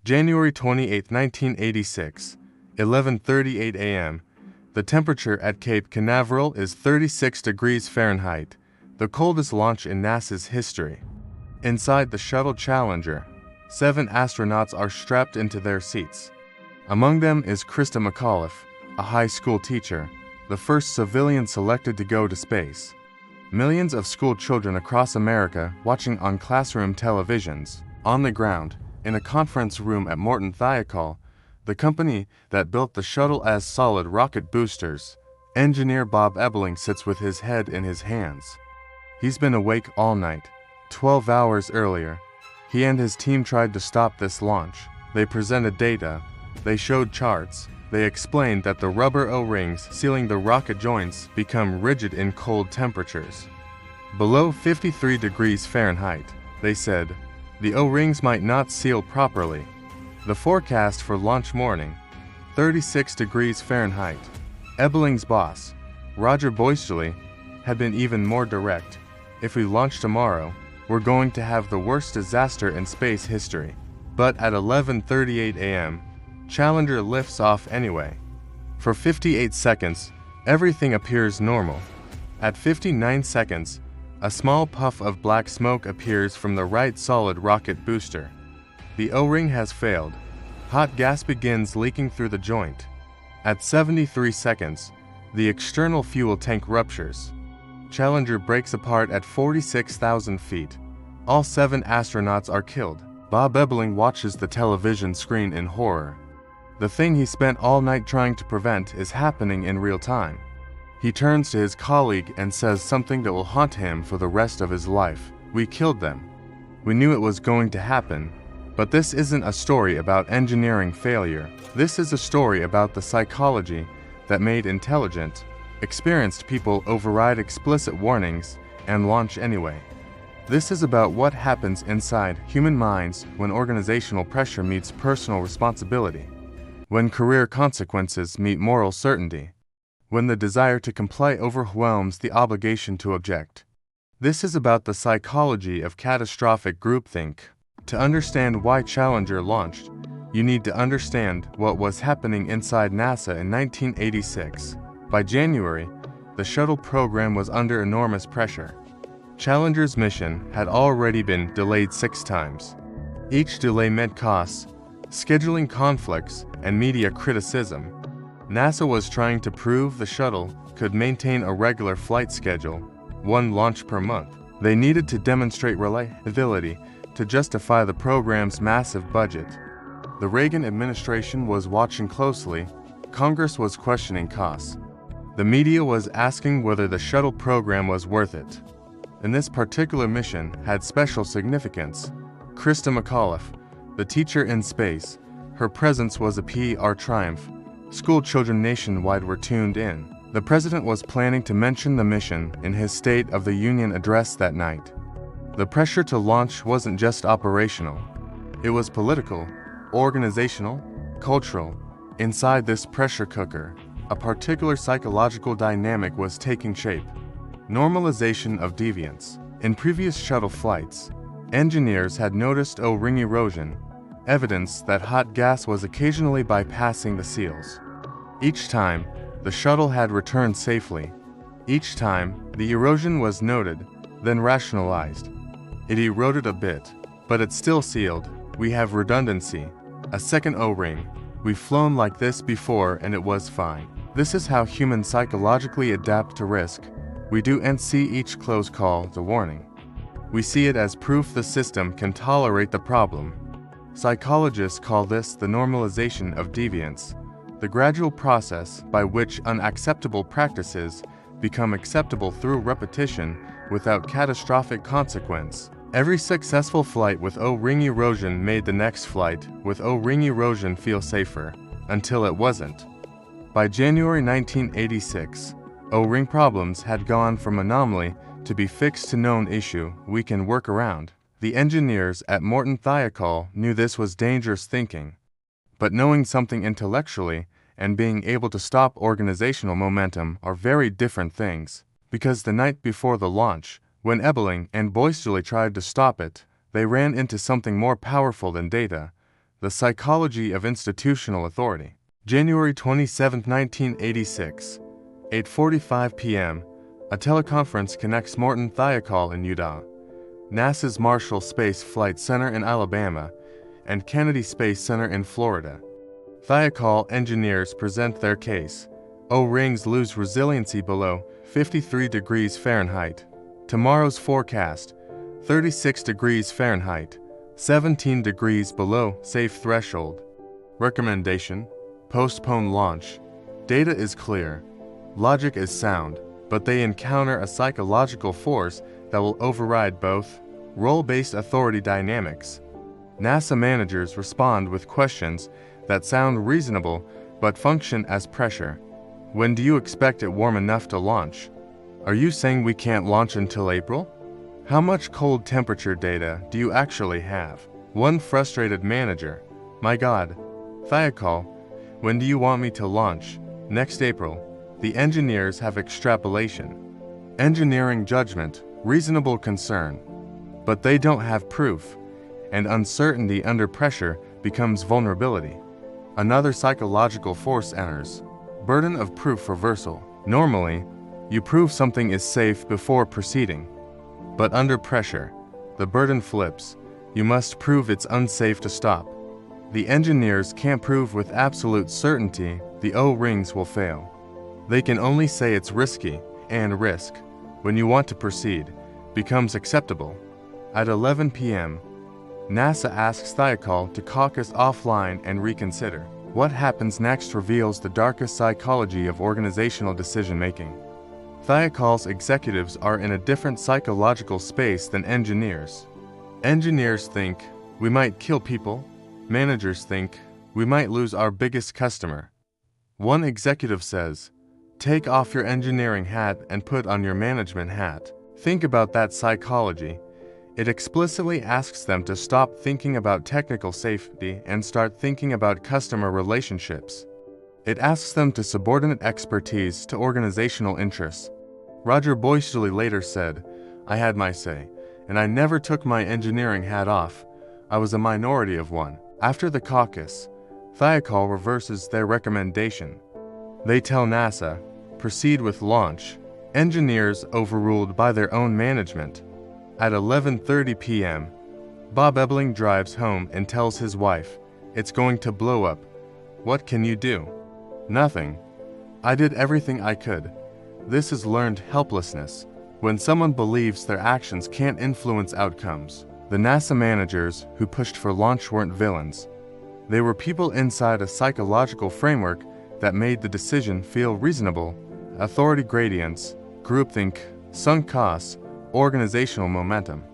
January 28, 1986, 11:38 a.m. The temperature at Cape Canaveral is 36 degrees Fahrenheit, the coldest launch in NASA's history. Inside the Shuttle Challenger, 7 astronauts are strapped into their seats. Among them is Krista McAuliffe, a high school teacher, the first civilian selected to go to space. Millions of school children across America watching on classroom televisions. On the ground, in a conference room at Morton Thiokol, the company that built the shuttle as solid rocket boosters, engineer Bob Ebeling sits with his head in his hands. He's been awake all night. 12 hours earlier, he and his team tried to stop this launch. They presented data, they showed charts, they explained that the rubber O-rings sealing the rocket joints become rigid in cold temperatures. Below 53 degrees Fahrenheit, they said, the O-rings might not seal properly. The forecast for launch morning, 36 degrees Fahrenheit. Ebeling's boss, Roger Boisterly, had been even more direct. If we launch tomorrow, we're going to have the worst disaster in space history. But at 11:38 a.m., Challenger lifts off anyway. For 58 seconds, everything appears normal. At 59 seconds, a small puff of black smoke appears from the right solid rocket booster. The O-ring has failed. Hot gas begins leaking through the joint. At 73 seconds, the external fuel tank ruptures. Challenger breaks apart at 46,000 feet. All 7 astronauts are killed. Bob Ebeling watches the television screen in horror. The thing he spent all night trying to prevent is happening in real time. He turns to his colleague and says something that will haunt him for the rest of his life. We killed them. We knew it was going to happen. But this isn't a story about engineering failure. This is a story about the psychology that made intelligent, experienced people override explicit warnings and launch anyway. This is about what happens inside human minds when organizational pressure meets personal responsibility, when career consequences meet moral certainty, when the desire to comply overwhelms the obligation to object. This is about the psychology of catastrophic groupthink. To understand why Challenger launched, you need to understand what was happening inside NASA in 1986. By January, the shuttle program was under enormous pressure. Challenger's mission had already been delayed 6 times. Each delay meant costs, scheduling conflicts, and media criticism. NASA was trying to prove the shuttle could maintain a regular flight schedule, 1 launch per month. They needed to demonstrate reliability to justify the program's massive budget. The Reagan administration was watching closely. Congress was questioning costs. The media was asking whether the shuttle program was worth it. And this particular mission had special significance. Krista McAuliffe, the teacher in space, her presence was a PR triumph. School children nationwide were tuned in. The president was planning to mention the mission in his State of the Union address that night. The pressure to launch wasn't just operational. It was political, organizational, cultural. Inside this pressure cooker, a particular psychological dynamic was taking shape. Normalization of deviance. In previous shuttle flights, engineers had noticed O-ring erosion, evidence that hot gas was occasionally bypassing the seals. Each time, the shuttle had returned safely. Each time, the erosion was noted, then rationalized. It eroded a bit, but it's still sealed. We have redundancy. A second O-ring. We've flown like this before and it was fine. This is how humans psychologically adapt to risk. We do and see each close call the warning. We see it as proof the system can tolerate the problem. Psychologists call this the normalization of deviance, the gradual process by which unacceptable practices become acceptable through repetition without catastrophic consequence. Every successful flight with O-ring erosion made the next flight with O-ring erosion feel safer, until it wasn't. By January 1986, O-ring problems had gone from anomaly to be fixed to known issue we can work around. The engineers at Morton Thiokol knew this was dangerous thinking. But knowing something intellectually and being able to stop organizational momentum are very different things. Because the night before the launch, when Ebeling and Boisterly tried to stop it, they ran into something more powerful than data, The Psychology of Institutional Authority. January 27, 1986, 8:45 p.m., a teleconference connects Morton Thiokol in Utah, NASA's Marshall Space Flight Center in Alabama, and Kennedy Space Center in Florida. Thiokol engineers present their case. O-rings lose resiliency below 53 degrees Fahrenheit. Tomorrow's forecast, 36 degrees Fahrenheit, 17 degrees below safe threshold. Recommendation: postpone launch. Data is clear, logic is sound, but they encounter a psychological force that will override both. Role-based authority dynamics. NASA managers respond with questions that sound reasonable but function as pressure. When do you expect it warm enough to launch? Are you saying we can't launch until April? How much cold temperature data do you actually have? One frustrated manager: my God, Thiokol, when do you want me to launch? Next April. The engineers have extrapolation, engineering judgment, reasonable concern. But they don't have proof, and uncertainty under pressure becomes vulnerability. Another psychological force enters: burden of proof reversal. Normally, you prove something is safe before proceeding. But under pressure, the burden flips. You must prove it's unsafe to stop. The engineers can't prove with absolute certainty the O-rings will fail. They can only say it's risky, and risk, when you want to proceed, becomes acceptable. At 11 p.m., NASA asks Thiokol to caucus offline and reconsider. What happens next reveals the darkest psychology of organizational decision-making. Thiokol's executives are in a different psychological space than engineers. Engineers think, we might kill people. Managers think, we might lose our biggest customer. One executive says, take off your engineering hat and put on your management hat. Think about that psychology. It explicitly asks them to stop thinking about technical safety and start thinking about customer relationships. It asks them to subordinate expertise to organizational interests. Roger Boystoli later said, I had my say, and I never took my engineering hat off. I was a minority of one. After the caucus, Thiokol reverses their recommendation. They tell NASA, proceed with launch. Engineers overruled by their own management. At 11:30 p.m., Bob Ebeling drives home and tells his wife, it's going to blow up. What can you do? Nothing. I did everything I could. This is learned helplessness. When someone believes their actions can't influence outcomes. The NASA managers who pushed for launch weren't villains. They were people inside a psychological framework that made the decision feel reasonable. Authority gradients, groupthink, sunk costs, organizational momentum.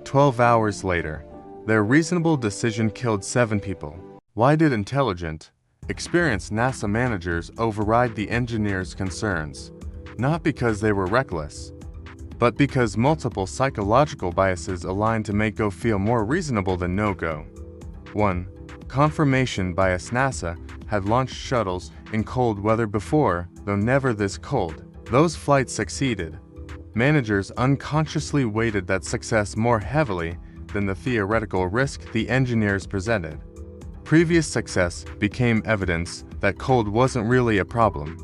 12 hours later, their reasonable decision killed 7 people. Why did intelligent, experienced NASA managers override the engineers' concerns? Not because they were reckless, but because multiple psychological biases aligned to make go feel more reasonable than no-go. 1. Confirmation bias. NASA had launched shuttles in cold weather before, though never this cold. Those flights succeeded. Managers unconsciously weighted that success more heavily than the theoretical risk the engineers presented. Previous success became evidence that cold wasn't really a problem.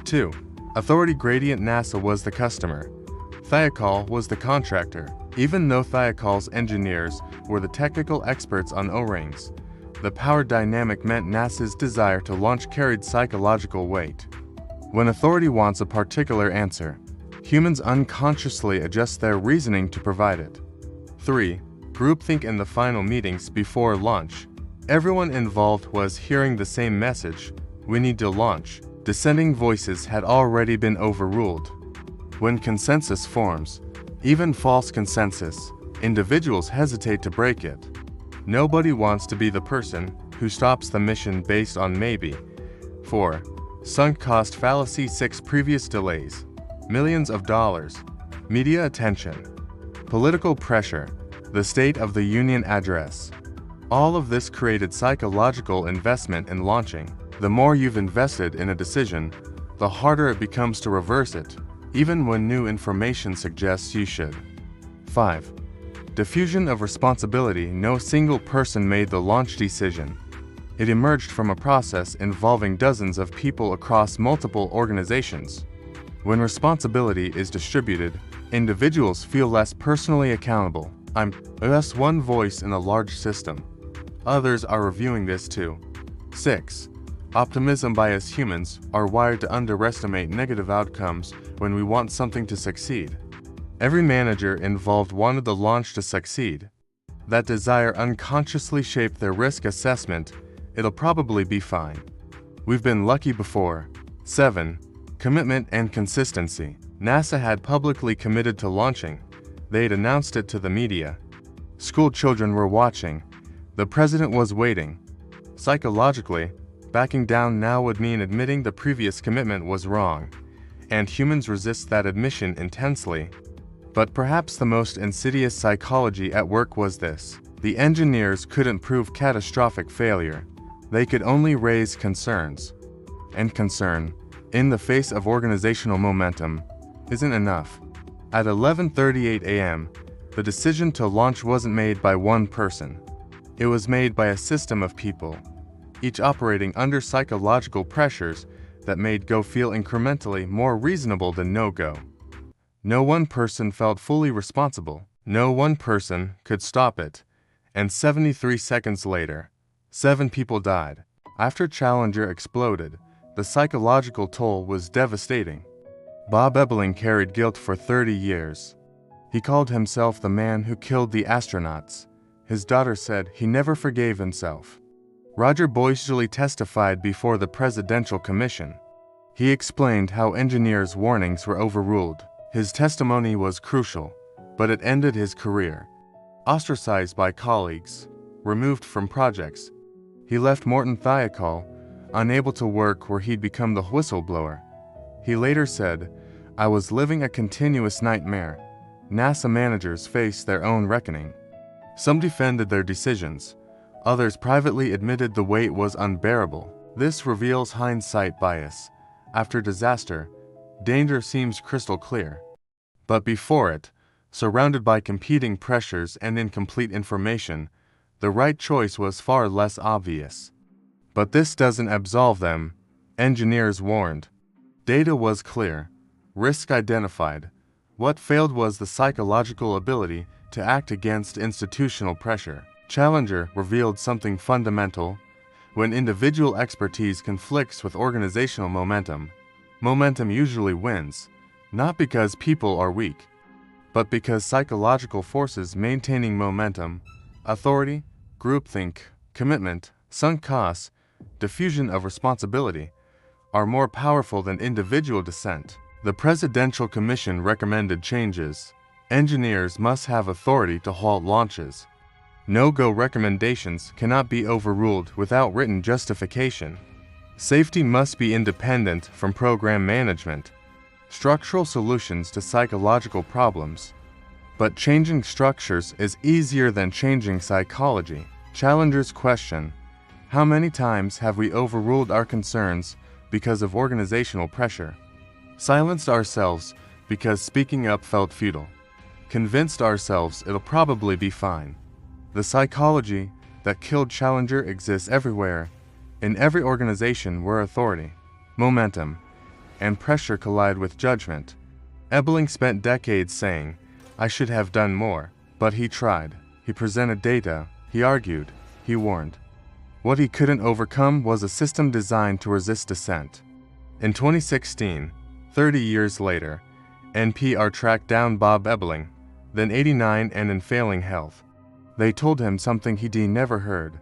2. Authority gradient. NASA was the customer. Thiokol was the contractor. Even though Thiokol's engineers were the technical experts on O-rings, the power dynamic meant NASA's desire to launch carried psychological weight. When authority wants a particular answer, humans unconsciously adjust their reasoning to provide it. 3. Groupthink. In the final meetings before launch, everyone involved was hearing the same message: we need to launch. Dissenting voices had already been overruled. When consensus forms, even false consensus, individuals hesitate to break it. Nobody wants to be the person who stops the mission based on maybe. 4. Sunk cost fallacy. 6. Previous delays, millions of dollars, media attention, political pressure, the State of the Union address. All of this created psychological investment in launching. The more you've invested in a decision, the harder it becomes to reverse it, even when new information suggests you should. 5. Diffusion of responsibility. No single person made the launch decision. It emerged from a process involving dozens of people across multiple organizations. When responsibility is distributed, individuals feel less personally accountable. I'm just one voice in a large system. Others are reviewing this too. 6. Optimism. Bias. Humans are wired to underestimate negative outcomes when we want something to succeed. Every manager involved wanted the launch to succeed. That desire unconsciously shaped their risk assessment. It'll probably be fine. We've been lucky before. 7. Commitment and consistency. NASA had publicly committed to launching. They'd announced it to the media. School children were watching. The president was waiting. Psychologically, backing down now would mean admitting the previous commitment was wrong, and humans resist that admission intensely. But perhaps the most insidious psychology at work was this. The engineers couldn't prove catastrophic failure. They could only raise concerns. And concern, in the face of organizational momentum, isn't enough. At 11:38 a.m., the decision to launch wasn't made by one person. It was made by a system of people, each operating under psychological pressures that made go feel incrementally more reasonable than no-go. No one person felt fully responsible. No one person could stop it. And 73 seconds later, 7 people died. After Challenger exploded, the psychological toll was devastating. Bob Ebeling carried guilt for 30 years. He called himself the man who killed the astronauts. His daughter said he never forgave himself. Roger Boisjoli testified before the Presidential Commission. He explained how engineers' warnings were overruled. His testimony was crucial, but it ended his career. Ostracized by colleagues, removed from projects, he left Morton Thiokol, unable to work where he'd become the whistleblower. He later said, "I was living a continuous nightmare." NASA managers face their own reckoning. Some defended their decisions. Others privately admitted the weight was unbearable. This reveals hindsight bias. After disaster, danger seems crystal clear. But before it, surrounded by competing pressures and incomplete information, the right choice was far less obvious. But this doesn't absolve them. Engineers warned. Data was clear. Risk identified. What failed was the psychological ability to act against institutional pressure. Challenger revealed something fundamental. When individual expertise conflicts with organizational momentum, momentum usually wins, not because people are weak, but because psychological forces maintaining momentum, authority, groupthink, commitment, sunk costs, diffusion of responsibility, are more powerful than individual dissent. The Presidential Commission recommended changes. Engineers must have authority to halt launches. No-go recommendations cannot be overruled without written justification. Safety must be independent from program management. Structural solutions to psychological problems. But changing structures is easier than changing psychology. Challenger's question: how many times have we overruled our concerns because of organizational pressure? Silenced ourselves because speaking up felt futile. Convinced ourselves it'll probably be fine. The psychology that killed Challenger exists everywhere, in every organization where authority, momentum, and pressure collide with judgment. Ebeling spent decades saying, "I should have done more," but he tried. He presented data, he argued, he warned. What he couldn't overcome was a system designed to resist dissent. In 2016, 30 years later, NPR tracked down Bob Ebeling, then 89 and in failing health. They told him something he'd never heard.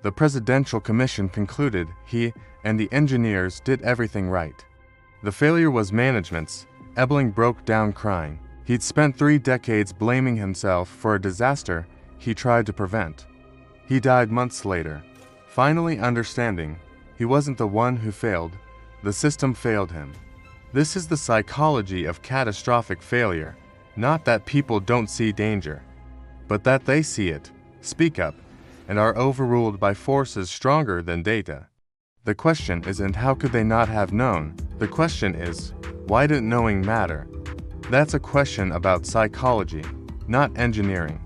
The Presidential Commission concluded he and the engineers did everything right. The failure was management's. Ebeling broke down crying. He'd spent 3 decades blaming himself for a disaster he tried to prevent. He died months later, finally understanding he wasn't the one who failed, the system failed him. This is the psychology of catastrophic failure, not that people don't see danger, but that they see it, speak up, and are overruled by forces stronger than data. The question isn't how could they not have known, the question is, why didn't knowing matter? That's a question about psychology, not engineering.